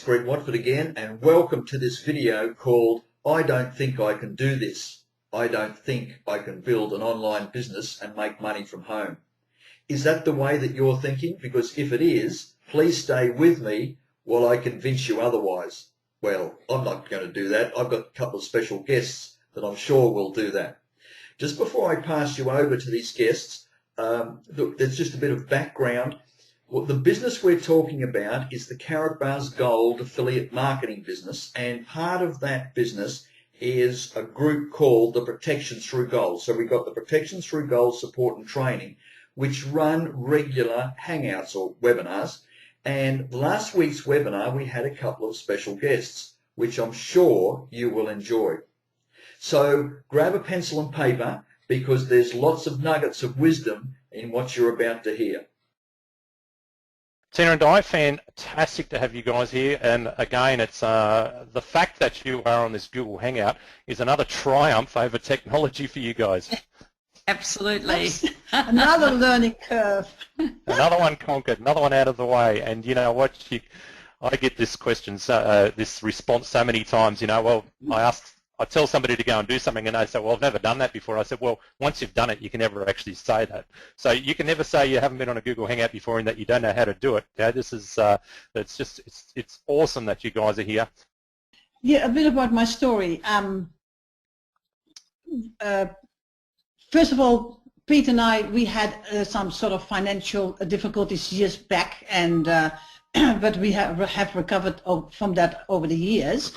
Greg Watford again, and welcome to this video called I Don't Think I Can Do This. I don't think I can build an online business and make money from home. Is that the way that you're thinking? Because if it is, please stay with me while I convince you otherwise. Well, I'm not going to do that. I've got a couple of special guests that I'm sure will do that. Just before I pass you over to these guests, look, there's just a bit of background. Well, the business we're talking about is the Carrot Bars Gold affiliate marketing business, and part of that business is a group called the Protection Through Gold. So we've got the Protection Through Gold support and training, which run regular hangouts or webinars. And last week's webinar, we had a couple of special guests, which I'm sure you will enjoy. So grab a pencil and paper, because there's lots of nuggets of wisdom in what you're about to hear. Tina and Di, fantastic to have you guys here, and again, it's the fact that you are on this Google Hangout is another triumph over technology for you guys. Absolutely. Another learning curve. Another one conquered, another one out of the way, and you know what, I get this question, this response so many times, you know, well, I tell somebody to go and do something and they say, well, I've never done that before. I said, well, once you've done it, you can never actually say that. So you can never say you haven't been on a Google Hangout before and that you don't know how to do it. Yeah, this is, it's awesome that you guys are here. Yeah, a bit about my story. First of all, Pete and I, we had some sort of financial difficulties years back, and but we have recovered from that over the years.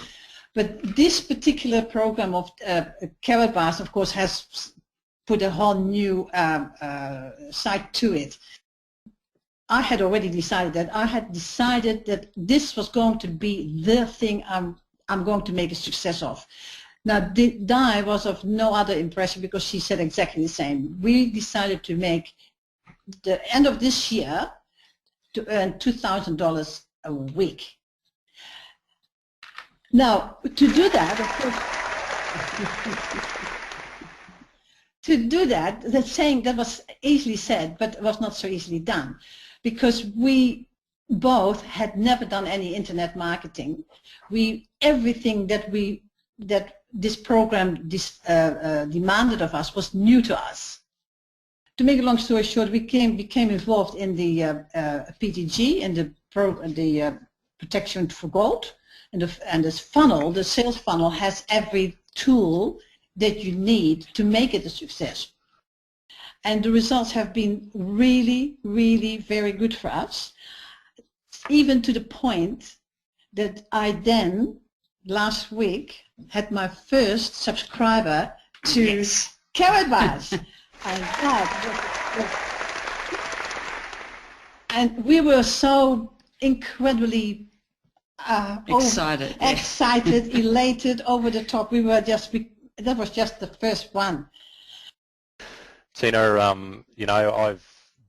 But this particular program of Carrot Bars, of course, has put a whole new side to it. I had already decided that this was going to be the thing I'm going to make a success of. Now, Di was of no other impression, because she said exactly the same. We decided to make the end of this year to earn $2,000 a week. Now, to do that, of course, that's saying that was easily said, but it was not so easily done, because we both had never done any internet marketing. Everything that this program demanded of us was new to us. To make a long story short, we became involved in the PTG, in the Protection for Gold. And this funnel, the sales funnel, has every tool that you need to make it a success. And the results have been really, really very good for us, even to the point that I then, last week, had my first subscriber to Carrot Bars. And we were so incredibly excited, elated, over the top. We were that was just the first one. Tina, you know, I've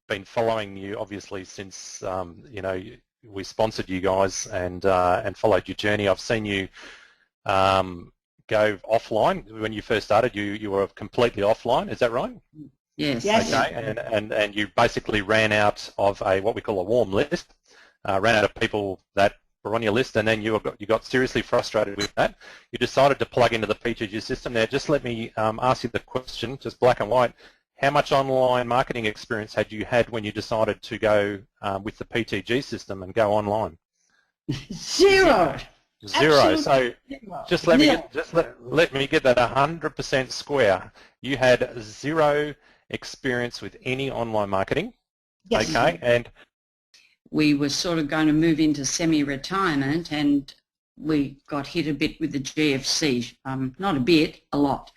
been following you obviously since you know, we sponsored you guys and followed your journey. I've seen you go offline when you first started. You were completely offline. Is that right? Yes. Okay, and you basically ran out of what we call a warm list. Ran out of people that were on your list, and then you got seriously frustrated with that. You decided to plug into the PTG system. Now, just let me ask you the question, just black and white. How much online marketing experience had you had when you decided to go with the PTG system and go online? Zero. Zero. So zero. Just let me get that 100% square. You had zero experience with any online marketing. Yes. Okay, and we were sort of going to move into semi-retirement, and we got hit a bit with the GFC, not a bit, a lot.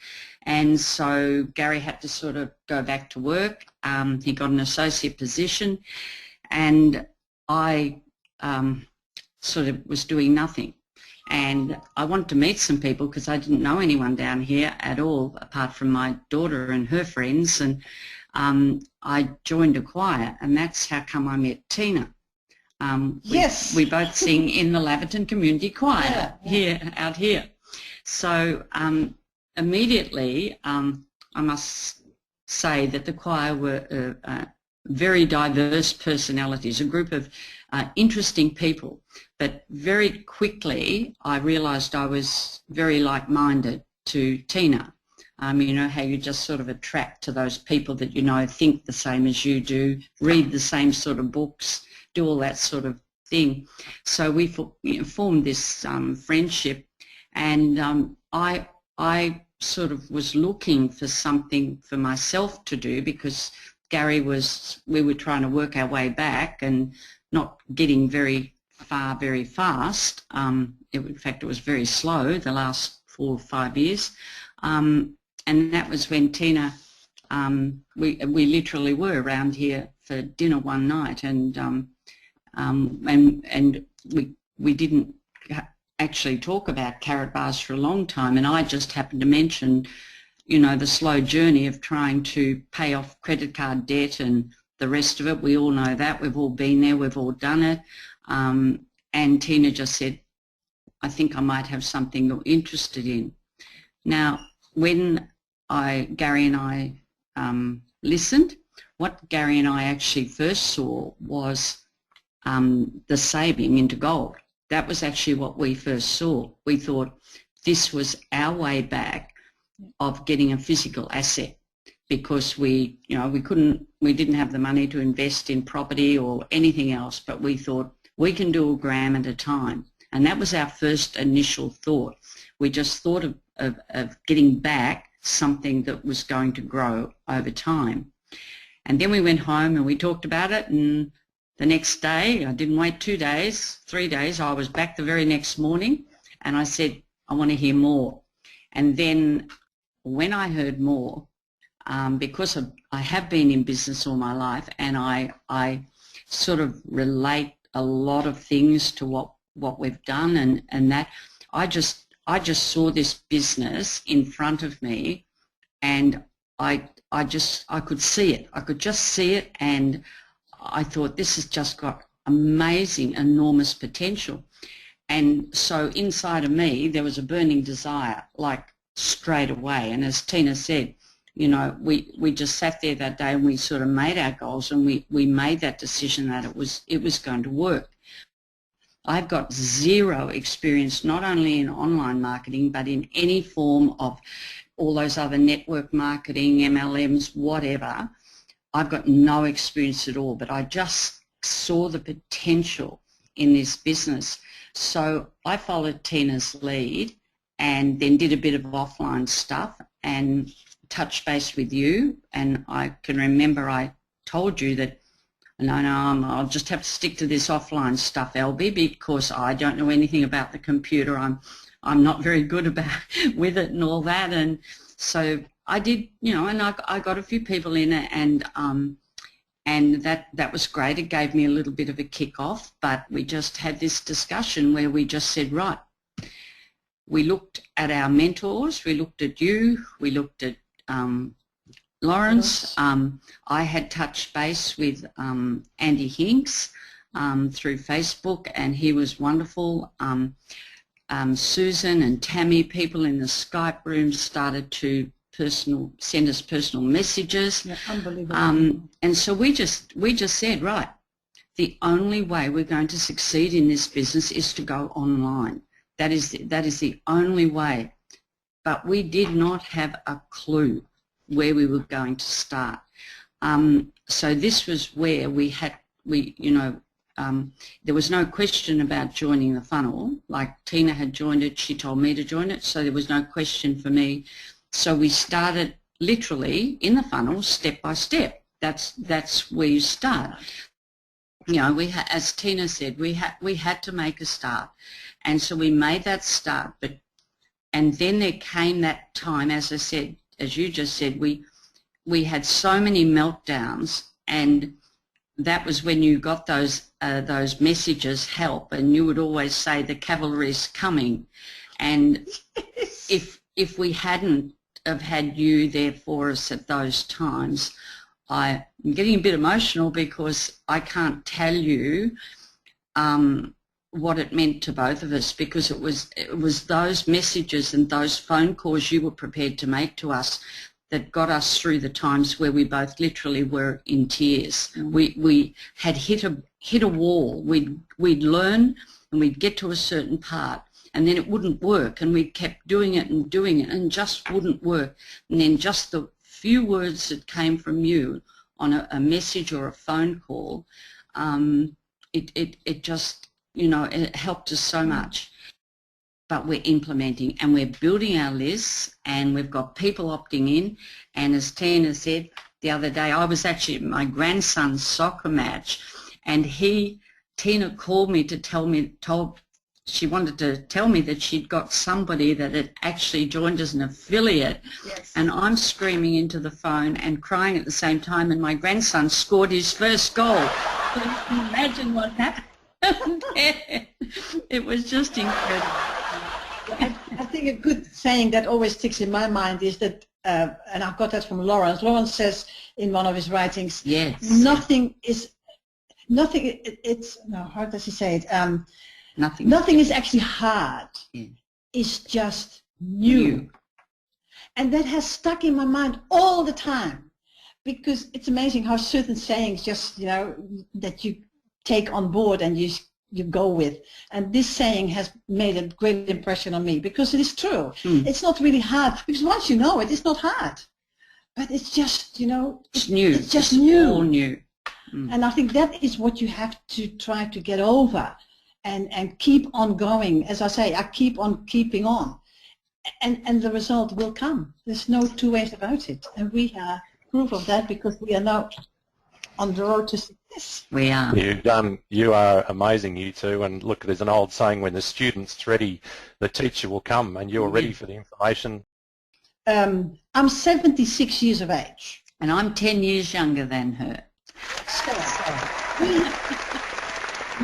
And so Gary had to sort of go back to work. He got an associate position, and I sort of was doing nothing. And I wanted to meet some people because I didn't know anyone down here at all, apart from my daughter and her friends. And I joined a choir, and that's how come I met Tina. Yes. We both sing in the Laverton Community Choir out here. So immediately, I must say that the choir were very diverse personalities, a group of interesting people. But very quickly I realised I was very like-minded to Tina. You know how you just sort of attract to those people that you know think the same as you do, read the same sort of books, do all that sort of thing. So we formed this friendship, and I sort of was looking for something for myself to do, because we were trying to work our way back and not getting very far very fast. In fact, it was very slow the last 4 or 5 years. And that was when Tina, we literally were around here for dinner one night, and we didn't actually talk about carrot bars for a long time, and I just happened to mention, you know, the slow journey of trying to pay off credit card debt and the rest of it. We all know that. We've all been there. We've all done it. And Tina just said, I think I might have something you're interested in. Now, when Gary and I listened, what Gary and I actually first saw was the saving into gold. That was actually what we first saw. We thought this was our way back of getting a physical asset, because we didn't have the money to invest in property or anything else, but we thought we can do a gram at a time. And that was our first initial thought. We just thought of getting back something that was going to grow over time. And then we went home and we talked about it, and the next day, I didn't wait 2 days, 3 days, I was back the very next morning, and I said, I want to hear more. And then when I heard more, because I have been in business all my life, and I sort of relate a lot of things to what we've done, and that I just saw this business in front of me, and I could see it. I could just see it, and I thought this has just got amazing, enormous potential. And so inside of me there was a burning desire, like straight away. And as Tina said, you know, we just sat there that day and we sort of made our goals, and we made that decision that it was going to work. I've got zero experience, not only in online marketing, but in any form of all those other network marketing, MLMs, whatever. I've got no experience at all, but I just saw the potential in this business. So I followed Tina's lead and then did a bit of offline stuff and touched base with you. And I can remember I told you that, no, I'll just have to stick to this offline stuff, Albie, because I don't know anything about the computer. I'm not very good with it and all that. And so I did, you know, and I got a few people in it, and that was great. It gave me a little bit of a kick off, but we just had this discussion where we just said, right, we looked at our mentors, we looked at you, we looked at Lawrence. I had touched base with Andy Hinks through Facebook, and he was wonderful. Susan and Tammy, people in the Skype room, started to send us personal messages. Yeah, unbelievable. And so we just said, right, the only way we're going to succeed in this business is to go online. That is the only way. But we did not have a clue where we were going to start. So this was where there was no question about joining the funnel. Like Tina had joined it, she told me to join it, so there was no question for me. So we started literally in the funnel, step by step. That's where you start. You know, as Tina said, we had to make a start, and so we made that start. And then there came that time, as I said, as you just said, we had so many meltdowns, and that was when you got those messages, help, and you would always say the cavalry's coming. And if we hadn't have had you there for us at those times, I'm getting a bit emotional because I can't tell you what it meant to both of us, because it was those messages and those phone calls you were prepared to make to us that got us through the times where we both literally were in tears. We had hit a wall. We'd learn and we'd get to a certain part, and then it wouldn't work, and we kept doing it and just wouldn't work. And then just the few words that came from you on a message or a phone call, it just, you know, it helped us so much. But we're implementing and we're building our lists, and we've got people opting in. And as Tina said the other day, I was actually at my grandson's soccer match, and Tina called me to she wanted to tell me that she'd got somebody that had actually joined as an affiliate. Yes. And I'm screaming into the phone and crying at the same time, and my grandson scored his first goal. So you can imagine what happened there. It was just incredible. I think a good saying that always sticks in my mind is that, and I've got that from Lawrence. Lawrence says in one of his writings, yes, how does he say it? Nothing is actually hard. Yeah. It's just new. And that has stuck in my mind all the time, because it's amazing how certain sayings just, you know, that you take on board and you go with. And this saying has made a great impression on me, because it is true. It's not really hard, because once you know it, it's not hard. But it's just, you know, it's new. It's just new. All new. And I think that is what you have to try to get over and keep on going. As I say, I keep on keeping on. And the result will come. There's no two ways about it. And we are proof of that, because we are now on the road to success. We are. You are amazing, you two. And look, there's an old saying, when the student's ready, the teacher will come, and you're ready for the information. I'm 76 years of age. And I'm 10 years younger than her. So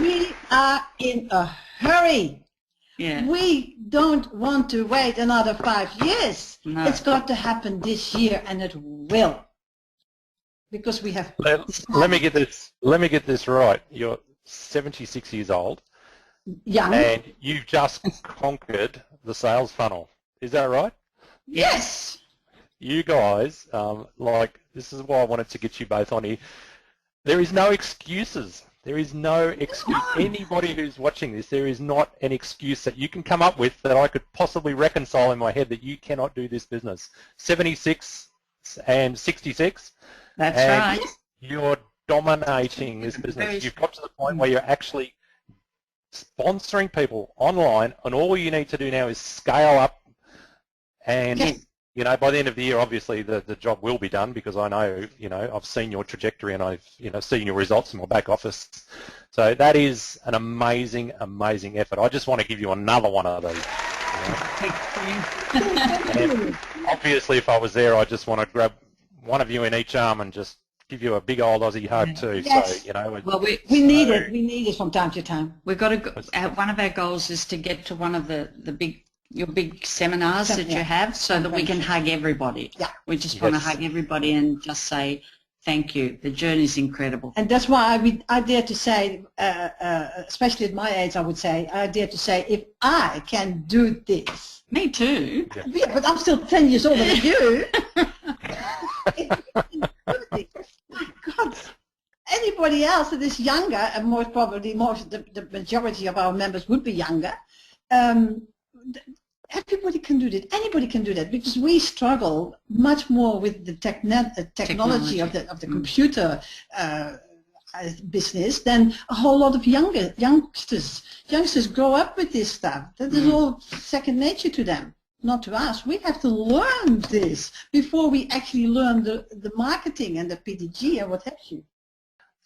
we are in a hurry. Yeah. We don't want to wait another 5 years. No. It's got to happen this year, and it will. Because we have... Let me get this right. You're 76 years old. Young. And you've just conquered the sales funnel. Is that right? Yes. You guys, like, this is why I wanted to get you both on here. There is no excuses. There is no excuse. Anybody who's watching this, there is not an excuse that you can come up with that I could possibly reconcile in my head that you cannot do this business. 76 and 66. That's and right. You're dominating this business. You've got to the point where you're actually sponsoring people online, and all you need to do now is scale up. And yes. You know, by the end of the year, obviously the job will be done, because I know, you know, I've seen your trajectory, and I've, you know, seen your results in my back office. So that is an amazing, amazing effort. I just want to give you another one of these. You know? And obviously, if I was there, I just want to grab one of you in each arm and just give you a big old Aussie hug too. Yes. So, you know, Well, we need it. We need it from time to time. We've got to. One of our goals is to get to one of your big seminars that you have, so that we can hug everybody. Yeah. We just want to hug everybody and just say thank you. The journey's incredible. And that's why I dare to say, especially at my age, I would say, I dare to say, if I can do this. Me too. Yeah, but I'm still 10 years older than you. My God. Anybody else that is younger, and most probably the majority of our members would be younger, everybody can do that. Anybody can do that, because we struggle much more with the technology of the computer business than a whole lot of youngsters. Youngsters grow up with this stuff. That is all second nature to them, not to us. We have to learn this before we actually learn the marketing and the PDG and what have you.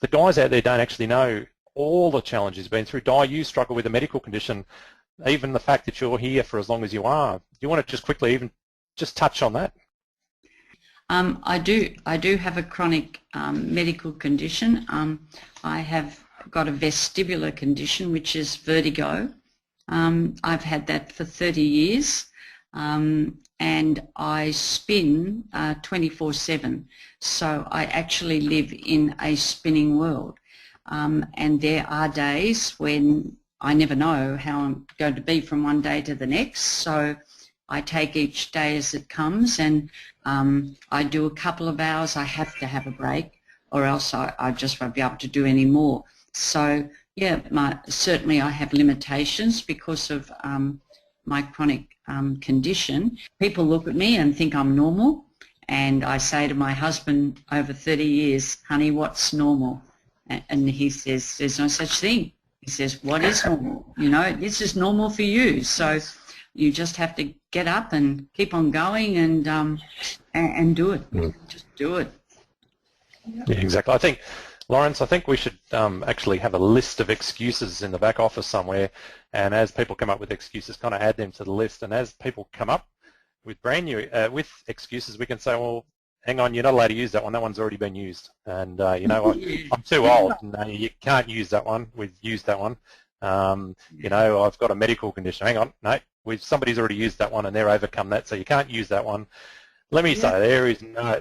The guys out there don't actually know all the challenges you've been through. Di, you struggle with a medical condition. Even the fact that you're here for as long as you are. Do you want to just quickly even just touch on that? I do have a chronic medical condition. I have got a vestibular condition, which is vertigo. I've had that for 30 years, and I spin 24/7. So I actually live in a spinning world, and there are days when I never know how I'm going to be from one day to the next, so I take each day as it comes, and I do a couple of hours. I have to have a break, or else I just won't be able to do any more. So Yeah, certainly I have limitations because of my chronic condition. People look at me and think I'm normal, and I say to my husband over 30 years, honey, what's normal? And he says, there's no such thing. He says, what is normal? You know, this is normal for you. So you just have to get up and keep on going and do it. Just do it. Yeah, exactly. I think, Lawrence, I think we should actually have a list of excuses in the back office somewhere, and as people come up with excuses, kind of add them to the list. And as people come up with brand new with excuses, we can say, well, hang on, you're not allowed to use that one. That one's already been used, and you know what? I'm too old. No, you can't use that one. We've used that one. You know, I've got a medical condition. Hang on, no, somebody's already used that one, and they're overcome that, so you can't use that one. Let me say,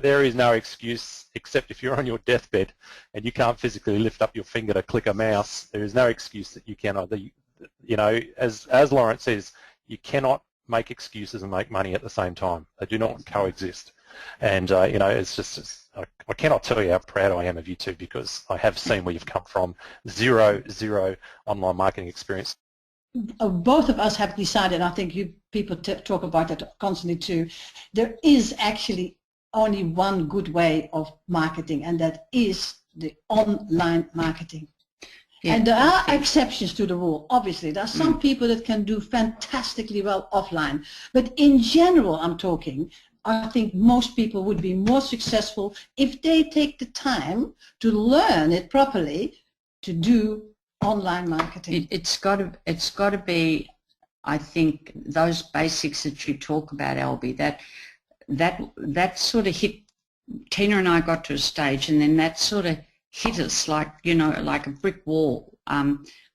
there is no excuse except if you're on your deathbed and you can't physically lift up your finger to click a mouse. There is no excuse that you cannot. You know, as Lawrence says, you cannot make excuses and make money at the same time. They do not coexist. And you know, it's just I cannot tell you how proud I am of you two, because I have seen where you've come from. Zero online marketing experience. Both of us have decided, and I think you people talk about that constantly too, there is actually only one good way of marketing, and that is the online marketing. Yeah. And there are exceptions to the rule, obviously. There are some people that can do fantastically well offline, but in general, I'm talking, I think most people would be more successful if they take the time to learn it properly, to do online marketing. It's got to be, I think, those basics that you talk about, Albie, that sort of hit, Tina and I got to a stage, and then that sort of hit us like, you know, like a brick wall.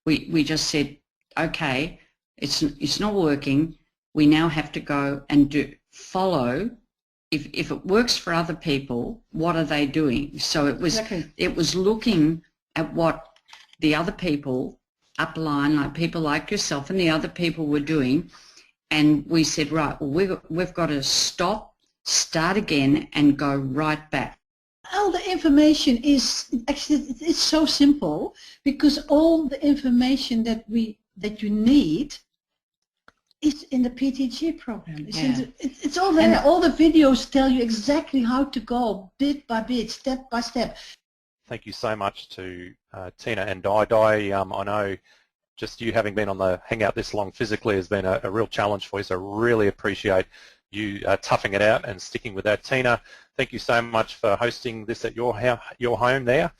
We just said, okay, it's not working. We now have to go and follow. If it works for other people, what are they doing? So it was looking at what the other people upline, like people like yourself and the other people were doing, and we said, right, well, we've got to start again and go right back. All the information is actually, it's so simple, because all the information that you need is in the PTG program. It's all there. All the videos tell you exactly how to go bit by bit, step by step. Thank you so much to Tina and Di. I know just you having been on the Hangout this long physically has been a real challenge for you, so really appreciate you toughing it out and sticking with that. Tina, thank you so much for hosting this at your home there.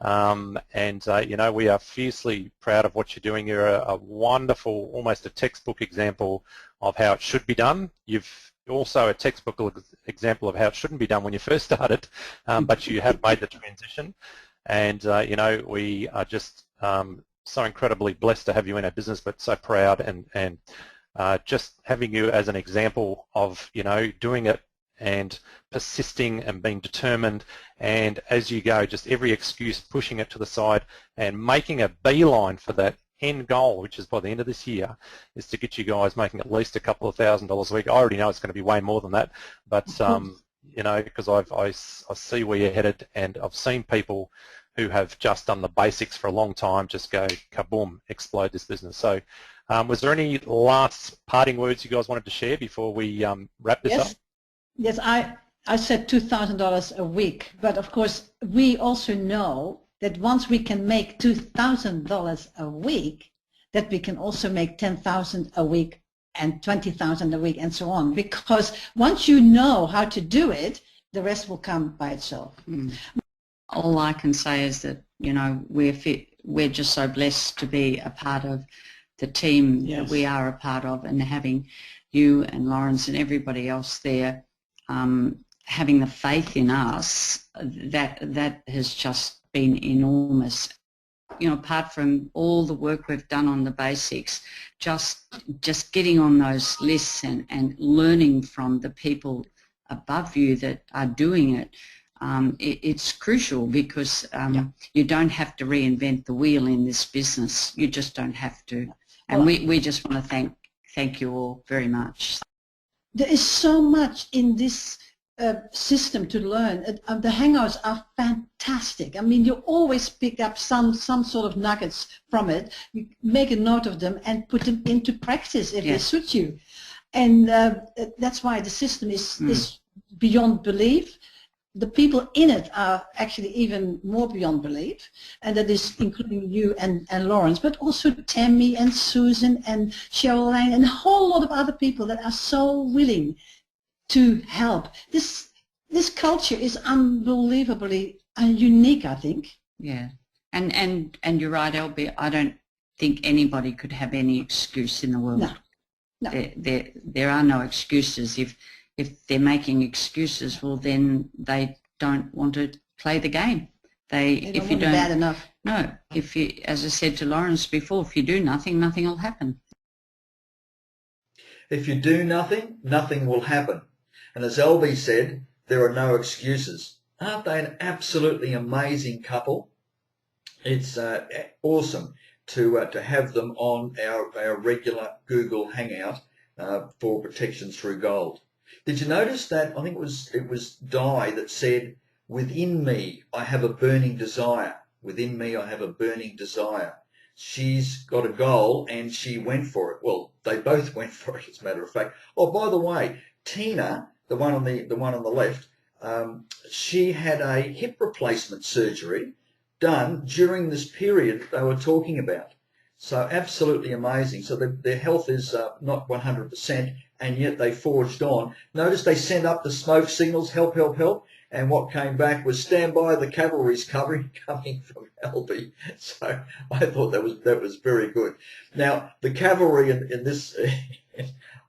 You know, we are fiercely proud of what you're doing. You're a wonderful, almost a textbook example of how it should be done. You've also a textbook example of how it shouldn't be done when you first started, but you have made the transition. And you know, we are just so incredibly blessed to have you in our business, but so proud, and just having you as an example of, you know, doing it and persisting and being determined, and as you go, just every excuse pushing it to the side and making a beeline for that end goal, which is by the end of this year, is to get you guys making at least a couple of $1,000s a week. I already know it's going to be way more than that, but you know, because I see where you're headed, and I've seen people who have just done the basics for a long time just go kaboom, explode this business. So was there any last parting words you guys wanted to share before we wrap this up? Yes, I said $2,000 a week, but of course we also know that once we can make $2,000 a week, that we can also make $10,000 a week and $20,000 a week and so on, because once you know how to do it, the rest will come by itself. All I can say is that, you know, we're just so blessed to be a part of the team that we are a part of, and having you and Lawrence and everybody else there having the faith in us, that has just been enormous. You know, apart from all the work we've done on the basics, just getting on those lists and learning from the people above you that are doing it, it's crucial, because you don't have to reinvent the wheel in this business. You just don't have to. And we just want to thank you all very much. There is so much in this system to learn. The Hangouts are fantastic. I mean, you always pick up some sort of nuggets from it. You make a note of them and put them into practice if they suit you. And that's why the system is beyond belief. The people in it are actually even more beyond belief, and that is including you and Lawrence, but also Tammy and Susan and Cheryl and a whole lot of other people that are so willing to help. This culture is unbelievably unique, I think. Yeah, and you're right, LB. I don't think anybody could have any excuse in the world. No. There are no excuses. If they're making excuses, well, then they don't want to play the game. They don't want it bad enough. No, if you, as I said to Lawrence before, if you do nothing, nothing will happen. If you do nothing, nothing will happen. And as LB said, there are no excuses. Aren't they an absolutely amazing couple? It's awesome to have them on our regular Google Hangout for protection through gold. Did you notice that? I think it was Di that said, "Within me, I have a burning desire. Within me, I have a burning desire." She's got a goal and she went for it. Well, they both went for it, as a matter of fact. Oh, by the way, Tina, the one on the left, she had a hip replacement surgery done during this period they were talking about. So absolutely amazing. So their health is not 100%, and yet they forged on. Notice they sent up the smoke signals, help, help, help, and what came back was stand by, the cavalry's coming from Albie. So I thought that was very good. Now the cavalry in this,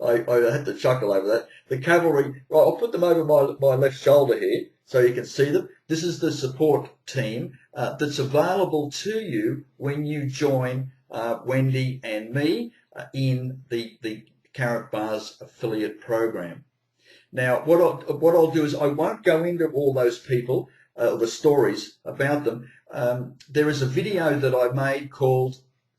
I had to chuckle over that. The cavalry, well, I'll put them over my left shoulder here so you can see them. This is the support team that's available to you when you join Wendy and me in the Karatbars affiliate program. Now, what I'll do is I won't go into all those people, the stories about them. There is a video that I made called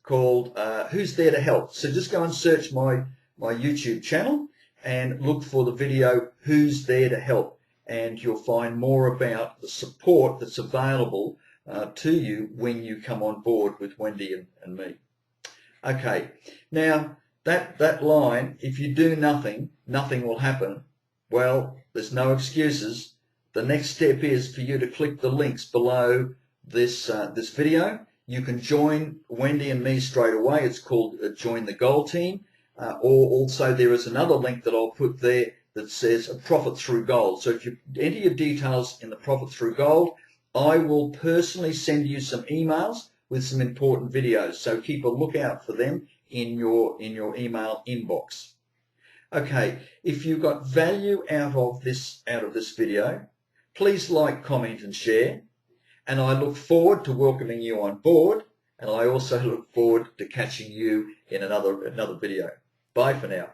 Who's There to Help? So just go and search my YouTube channel and look for the video Who's There to Help, and you'll find more about the support that's available to you when you come on board with Wendy and me. Okay, now that line, if you do nothing, nothing will happen. Well, there's no excuses. The next step is for you to click the links below this video. You can join Wendy and me straight away. It's called Join the Gold Team. Or also there is another link that I'll put there that says Profit Through Gold. So if you enter your details in the Profit Through Gold, I will personally send you some emails with some important videos. So keep a lookout for them in your email inbox. Okay, if you got value out of this video, please like, comment and share. And I look forward to welcoming you on board, and I also look forward to catching you in another video. Bye for now.